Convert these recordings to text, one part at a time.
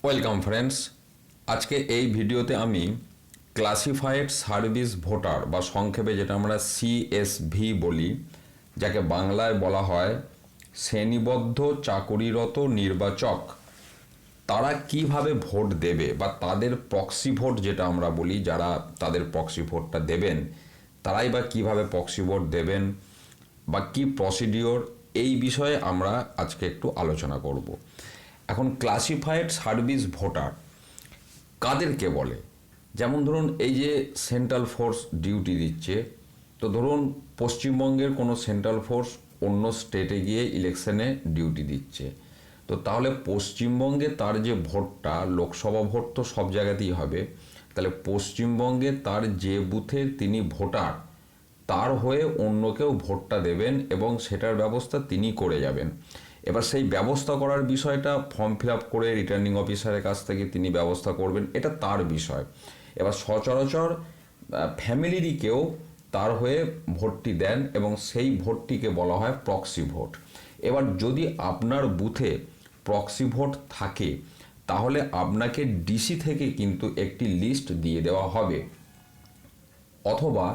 Welcome friends. আজকে এই ভিডিওতে আমি ক্লাসিফাইড সার্ভিস ভোটার বা সংক্ষেপে যেটা আমরা সিএসভি বলি, যাকে বাংলায় বলা হয় শ্রেণীবদ্ধ চাকুরিরত নির্বাচক, তারা কিভাবে ভোট দেবে বা তাদের প্রক্সি ভোট যেটা আমরা বলি, যারা তাদের প্রক্সি ভোটটা দেবেন তারাই বা কিভাবে প্রক্সি ভোট দেবেন বা কি প্রসিডিওর, এই বিষয়ে আমরা আজকে একটু আলোচনা করব। এখন ক্লাসিফাইড সার্ভিস ভোটার কাদেরকে বলে? যেমন ধরুন এই যে সেন্ট্রাল ফোর্স ডিউটি দিচ্ছে, তো ধরুন পশ্চিমবঙ্গের কোনো সেন্ট্রাল ফোর্স অন্য স্টেটে গিয়ে ইলেকশনে ডিউটি দিচ্ছে, তো তাহলে পশ্চিমবঙ্গে তার যে ভোটটা, লোকসভা ভোট তো সব জায়গাতেই হবে, তাহলে পশ্চিমবঙ্গে তার যে বুথে তিনি ভোটার তার হয়ে অন্য কেউ ভোটটা দেবেন এবং সেটার ব্যবস্থা তিনি করে যাবেন। এবার সেই ব্যবস্থা করার বিষয়টা ফর্ম ফিল আপ করে রিটার্নিং অফিসারের কাছ থেকে তিনি ব্যবস্থা করবেন, এটা তার বিষয়। এবার সচরাচর ফ্যামিলিরই কেউ তার হয়ে ভোটটি দেন এবং সেই ভোটটিকে বলা হয় প্রক্সি ভোট। এবার যদি আপনার বুথে প্রক্সি ভোট থাকে তাহলে আপনাকে ডিসি থেকে কিন্তু একটি লিস্ট দিয়ে দেওয়া হবে, অথবা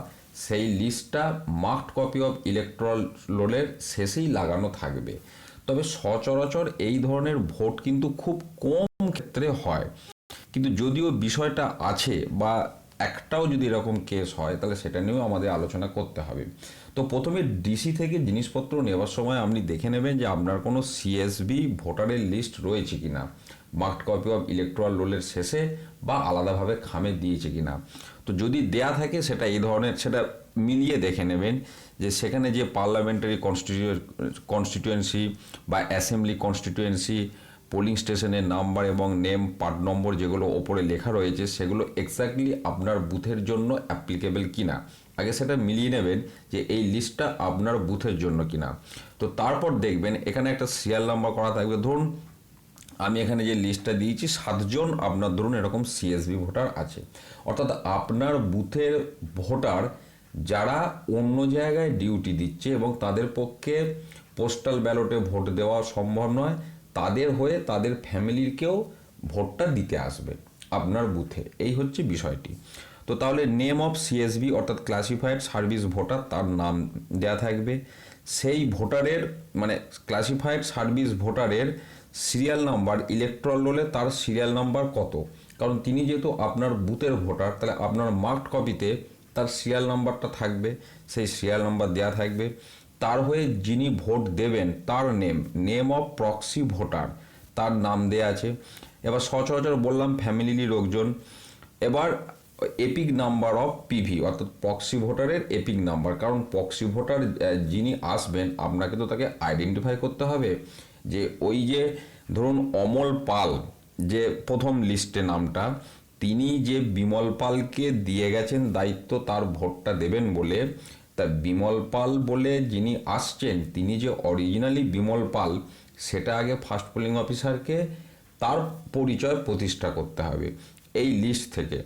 সেই লিস্টটা মার্কড কপি অফ ইলেকট্রাল রোলের শেষেই লাগানো থাকবে। তবে সচরাচর এই ধরনের ভোট কিন্তু খুব কম ক্ষেত্রে হয়, কিন্তু যদিও বিষয়টা আছে বা একটাও যদি এরকম কেস হয় তাহলে সেটা নিয়েও আমাদের আলোচনা করতে হবে। তো প্রথমে ডিসি থেকে জিনিসপত্র নেওয়ার সময় আপনি দেখে নেবেন যে আপনার কোনো সিএসবি ভোটারের লিস্ট রয়েছে কিনা, মার্কড কপি অফ ইলেকট্রাল রোলের শেষে বা আলাদাভাবে খামে দিয়েছে কিনা। তো যদি দেয়া থাকে সেটা এই ধরনের, সেটা মিলিয়ে দেখে নেবেন যে সেখানে যে পার্লামেন্টারি কনস্টিটিউয়েন্সি বা অ্যাসেম্বলি কনস্টিটিউয়েন্সি, পোলিং স্টেশনের নাম্বার এবং নেম পার্ট নম্বর যেগুলো ওপরে লেখা রয়েছে সেগুলো এক্স্যাক্টলি আপনার বুথের জন্য অ্যাপ্লিকেবল কিনা। আগে সেটা মিলিয়ে নেবেন যে এই লিস্টটা আপনার বুথের জন্য কিনা। তো তারপর দেখবেন এখানে একটা সিরিয়াল নাম্বার করা থাকবে। ধরুন আমি এখানে যে লিস্টটা দিয়েছি 7জন আপনার ধরুন এরকম সিএসবি ভোটার আছে, অর্থাৎ আপনার বুথের ভোটার যারা অন্য জায়গায় ডিউটি দিচ্ছে এবং তাদের পক্ষে পোস্টাল ব্যালটে ভোট দেওয়া সম্ভব নয়, তাদের হয়ে তাদের ফ্যামিলির কেউ ভোটটা দিতে আসবে আপনার বুথে, এই হচ্ছে বিষয়টি। তো তাহলে নেম অফ সিএসবি অর্থাৎ ক্লাসিফাইড সার্ভিস ভোটার, তার নাম দেয়া থাকবে। সেই ভোটারের মানে ক্লাসিফাইড সার্ভিস ভোটারের সিরিয়াল নাম্বার, ইলেকট্রাল রোলে তার সিরিয়াল নাম্বার কত, কারণ তিনি যেহেতু আপনার বুথের ভোটার তাহলে আপনার মার্কড কপিতে তার সিরিয়াল নাম্বারটা থাকবে, সেই সিরিয়াল নাম্বার দেওয়া থাকবে। তার হয়ে যিনি ভোট দেবেন তার নেম অফ প্রক্সি ভোটার, তার নাম দেয়া আছে। এবার সচরাচর বললাম ফ্যামিলির লোকজন। এবার এপিক নাম্বার অফ পিভি অর্থাৎ প্রক্সি ভোটারের এপিক নাম্বার, কারণ প্রক্সি ভোটার যিনি আসবেন আপনাকে তো তাকে আইডেন্টিফাই করতে হবে যে ওই যে ধরুন অমল পাল যে প্রথম লিস্টে নামটা, তিনি যে বিমল পালকে দিয়ে গেছেন দায়িত্ব তার ভোটটা দেবেন বলে, তা বিমল পাল বলে যিনি আসছেন তিনি যে অরিজিনালি বিমল পাল সেটা আগে ফার্স্ট পোলিং অফিসারকে তার পরিচয় প্রতিষ্ঠা করতে হবে এই লিস্ট থেকে।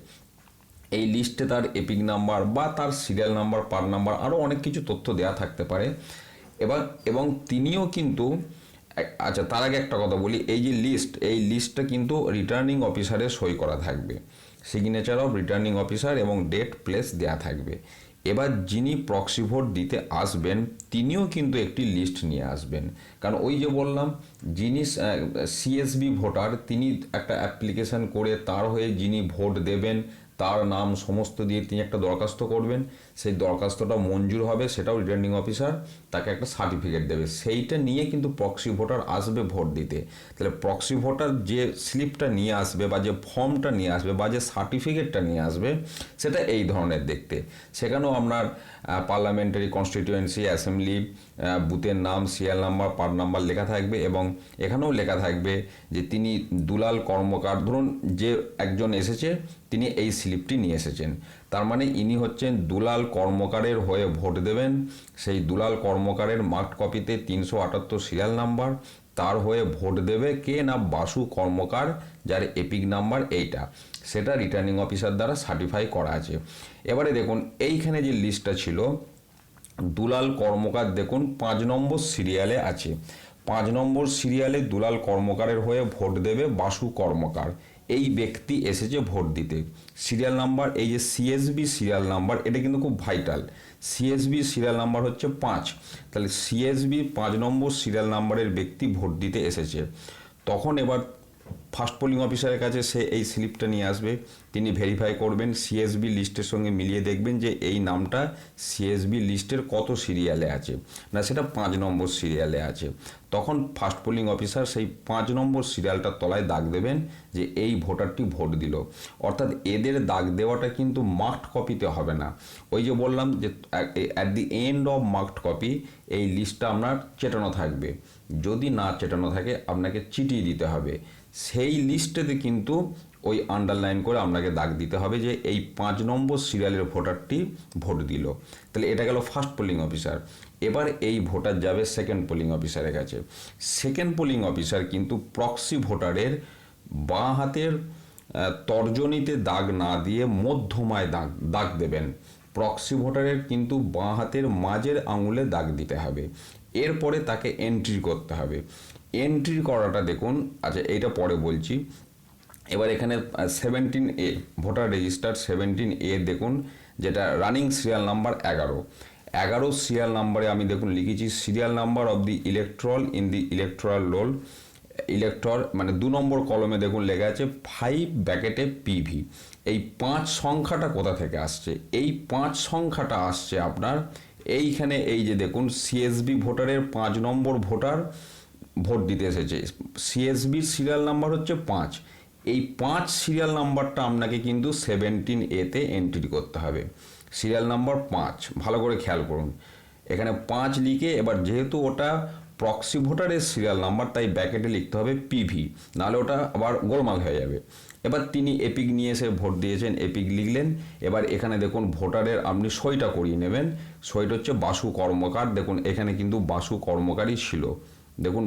এই লিস্টে তার এপিক নাম্বার বা তার সিরিয়াল নাম্বার, পার্ট নাম্বার, আরও অনেক কিছু তথ্য দেওয়া থাকতে পারে। এবং তিনিও কিন্তু, আচ্ছা তার আগে একটা কথা বলি, এই যে লিস্ট, এই লিস্টটা কিন্তু রিটার্নিং অফিসারের সই করা থাকবে, সিগনেচার অফ রিটার্নিং অফিসার এবং ডেট প্লেস দেয়া থাকবে। এবার যিনি প্রক্সি ভোট দিতে আসবেন তিনিও কিন্তু একটি লিস্ট নিয়ে আসবেন, কারণ ওই যে বললাম যিনি সিএসবি ভোটার তিনি একটা অ্যাপ্লিকেশন করে তার হয়ে যিনি ভোট দেবেন তার নাম সমস্ত দিয়ে তিনি একটা দরখাস্ত করবেন, সেই দরখাস্তটা মঞ্জুর হবে, সেটাও রিটার্নিং অফিসার তাকে একটা সার্টিফিকেট দেবে, সেইটা নিয়ে কিন্তু প্রক্সি ভোটার আসবে ভোট দিতে। তাহলে প্রক্সি ভোটার যে স্লিপটা নিয়ে আসবে বা যে ফর্মটা নিয়ে আসবে বা যে সার্টিফিকেটটা নিয়ে আসবে সেটা এই ধরনের দেখতে। সেখানেও আপনার পার্লামেন্টারি কনস্টিটিউয়েন্সি, অ্যাসেম্বলি, বুথের নাম, সিরিয়াল নাম্বার, পার্ট নাম্বার লেখা থাকবে এবং এখানেও লেখা থাকবে যে তিনি দুলাল কর্মকার, ধরুন যে একজন এসেছে তিনি এই স্লিপটি নিয়ে এসেছেন, তার মানে ইনি হচ্ছেন দুলাল কর্মকারের হয়ে ভোট দেবেন। সেই দুলাল কর্মকারের মার্কড কপিতে 378 সিরিয়াল নাম্বার, তার হয়ে ভোট দেবে কে না বাসু কর্মকার, যার এপিক নাম্বার এইটা, সেটা রিটার্নিং অফিসার দ্বারা সার্টিফাই করা আছে। এবারে দেখুন এইখানে যে লিস্টটা ছিল দুলাল কর্মকার দেখুন 5 নম্বর সিরিয়ালে আছে। 5 নম্বর সিরিয়ালে দুলাল কর্মকারের হয়ে ভোট দেবে বাসু কর্মকার। এই ব্যক্তি এসেছে ভোট দিতে। সিরিয়াল নাম্বার, এই যে সিএসবি সিরিয়াল নাম্বার, এটা কিন্তু খুব ভাইটাল। সিএসবি সিরিয়াল নাম্বার হচ্ছে 5। তাহলে সিএসবি 5 নম্বর সিরিয়াল নাম্বারের ব্যক্তি ভোট দিতে এসেছে। তখন এবার ফার্স্ট পোলিং অফিসারের কাছে সে এই স্লিপটা নিয়ে আসবে, তিনি ভেরিফাই করবেন, সিএসবি লিস্টের সঙ্গে মিলিয়ে দেখবেন যে এই নামটা সিএসবি লিস্টের কত সিরিয়ালে আছে, না সেটা 5 নম্বর সিরিয়ালে আছে। তখন ফার্স্ট পোলিং অফিসার সেই 5 নম্বর সিরিয়ালটার তলায় দাগ দেবেন যে এই ভোটারটি ভোট দিল। অর্থাৎ এদের দাগ দেওয়াটা কিন্তু মার্কড কপিতে হবে না। ওই যে বললাম যে at the end of marked copy এই লিস্টটা আপনার চেটানো থাকবে। যদি না চেটানো থাকে আপনাকে চিটিয়ে দিতে হবে। সেই লিস্টেতে কিন্তু ওই আন্ডারলাইন করে আপনাকে দাগ দিতে হবে যে এই 5 নম্বর সিরিয়ালের ভোটারটি ভোট দিল। তাহলে এটা গেল ফার্স্ট পোলিং অফিসার। এবার এই ভোটার যাবে সেকেন্ড পোলিং অফিসারের কাছে। সেকেন্ড পোলিং অফিসার কিন্তু প্রক্সি ভোটারের বাঁ হাতের তর্জনীতে দাগ না দিয়ে মধ্যমায় দাগ দেবেন। প্রক্সি ভোটারের কিন্তু বাঁ হাতের মাঝের আঙুলে দাগ দিতে হবে। এরপরে তাকে এন্ট্রি করতে হবে। এন্ট্রি করাটা দেখুন, আচ্ছা এইটা পরে বলছি। এবার এখানে 17A ভোটার রেজিস্টার 17A দেখুন, যেটা রানিং সিরিয়াল নাম্বার 11 সিরিয়াল নাম্বারে আমি দেখুন লিখেছি serial number of the electoral in the electoral roll. Elector মানে 2 নম্বর কলমে দেখুন লেখা আছে 5 ব্র্যাকেটে PV। এই 5 সংখ্যাটা কোথা থেকে আসছে? এই 5 সংখ্যাটা আসছে আপনার এইখানে, এই যে দেখুন সিএসবি ভোটারের 5 নম্বর ভোটার ভোট দিতে এসেছে। সিএসবির সিরিয়াল নাম্বার হচ্ছে 5। এই 5 সিরিয়াল নাম্বারটা আপনাকে কিন্তু 17A-তে এন্ট্রি করতে হবে। সিরিয়াল নাম্বার 5 ভালো করে খেয়াল করুন। এখানে 5 লিখে, এবার যেহেতু ওটা প্রক্সি ভোটারের সিরিয়াল নাম্বার তাই ব্র্যাকেটে লিখতে হবে PV, নাহলে ওটা আবার গোলমাল হয়ে যাবে। এবার তিনি এপিক নিয়ে এসে ভোট দিয়েছেন, এপিক লিখলেন। এবার এখানে দেখুন ভোটারের আপনি সইটা করিয়ে নেবেন। সইটা হচ্ছে বাসু কর্মকার। দেখুন এখানে কিন্তু বাসু কর্মকারই ছিল। দেখুন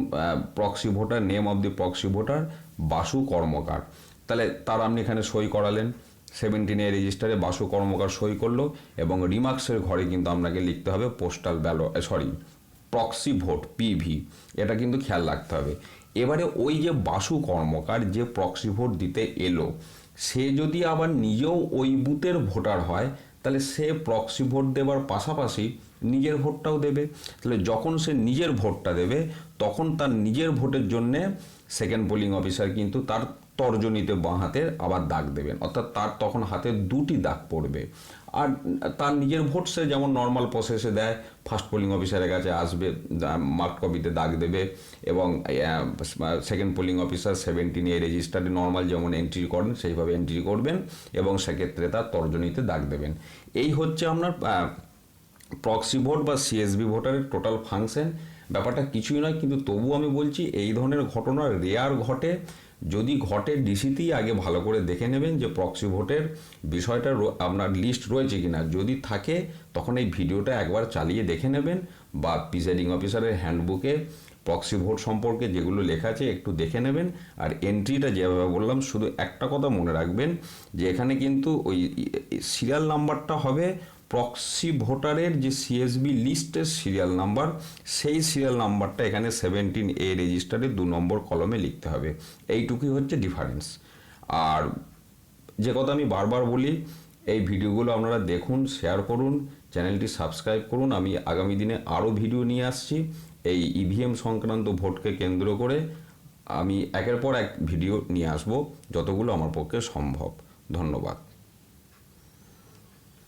proxy voter, name of the proxy voter Basu Karmakar. তাহলে তার আপনি এখানে সই করালেন। 17A রেজিস্টারে বাসু কর্মকার সই করলো এবং রিমার্কসের ঘরে কিন্তু আপনাকে লিখতে হবে postal ballot, proxy vote PV। এটা কিন্তু খেয়াল রাখতে হবে। এবারে ওই যে বাসু কর্মকার যে প্রক্সি ভোট দিতে এলো, সে যদি আবার নিজেও ওই বুথের ভোটার হয় তাহলে সে প্রক্সি ভোট দেওয়ার পাশাপাশি নিজের ভোটটাও দেবে। তাহলে যখন সে নিজের ভোটটা দেবে তখন তার নিজের ভোটের জন্যে সেকেন্ড পোলিং অফিসার কিন্তু তার তর্জনীতে বাঁ হাতের আবার দাগ দেবেন। অর্থাৎ তার তখন হাতে 2টি দাগ পড়বে। আর তার নিজের ভোট সে যেমন নর্মাল প্রসেসে দেয়, ফার্স্ট পোলিং অফিসারের কাছে আসবে, মার্ক কপিতে দাগ দেবে এবং সেকেন্ড পোলিং অফিসার 17A রেজিস্টারে নর্মাল যেমন এন্ট্রি করেন সেইভাবে এন্ট্রি করবেন এবং সেক্ষেত্রে তার তর্জনীতে দাগ দেবেন। এই হচ্ছে আপনার প্রক্সি ভোট বা সিএসবি ভোটারের টোটাল ফাংশন। ব্যাপারটা কিছুই নয়, কিন্তু তবু আমি বলছি এই ধরনের ঘটনা রেয়ার ঘটে। যদি ঘটে ডিসিতেই আগে ভালো করে দেখে নেবেন যে প্রক্সি ভোটের বিষয়টা আপনার লিস্ট রয়েছে কিনা। যদি থাকে তখন এই ভিডিওটা একবার চালিয়ে দেখে নেবেন, বা প্রিসাইডিং অফিসারের হ্যান্ডবুকে প্রক্সি ভোট সম্পর্কে যেগুলো লেখা আছে একটু দেখে নেবেন। আর এন্ট্রিটা যেভাবে বললাম, শুধু একটা কথা মনে রাখবেন যে এখানে কিন্তু ওই সিরিয়াল নাম্বারটা হবে প্রক্সি ভোটারের যে সিএসবি লিস্টের সিরিয়াল নাম্বার, সেই সিরিয়াল নাম্বারটা এখানে 17A রেজিস্টারে 2 নম্বর কলমে লিখতে হবে। এইটুকুই হচ্ছে ডিফারেন্স। আর যে কথা আমি বারবার বলি, এই ভিডিওগুলো আপনারা দেখুন, শেয়ার করুন, চ্যানেলটি সাবস্ক্রাইব করুন। আমি আগামী দিনে আরও ভিডিও নিয়ে আসছি এই ইভিএম সংক্রান্ত ভোটকে কেন্দ্র করে। আমি একের পর এক ভিডিও নিয়ে আসব, যতগুলো আমার পক্ষে সম্ভব। ধন্যবাদ।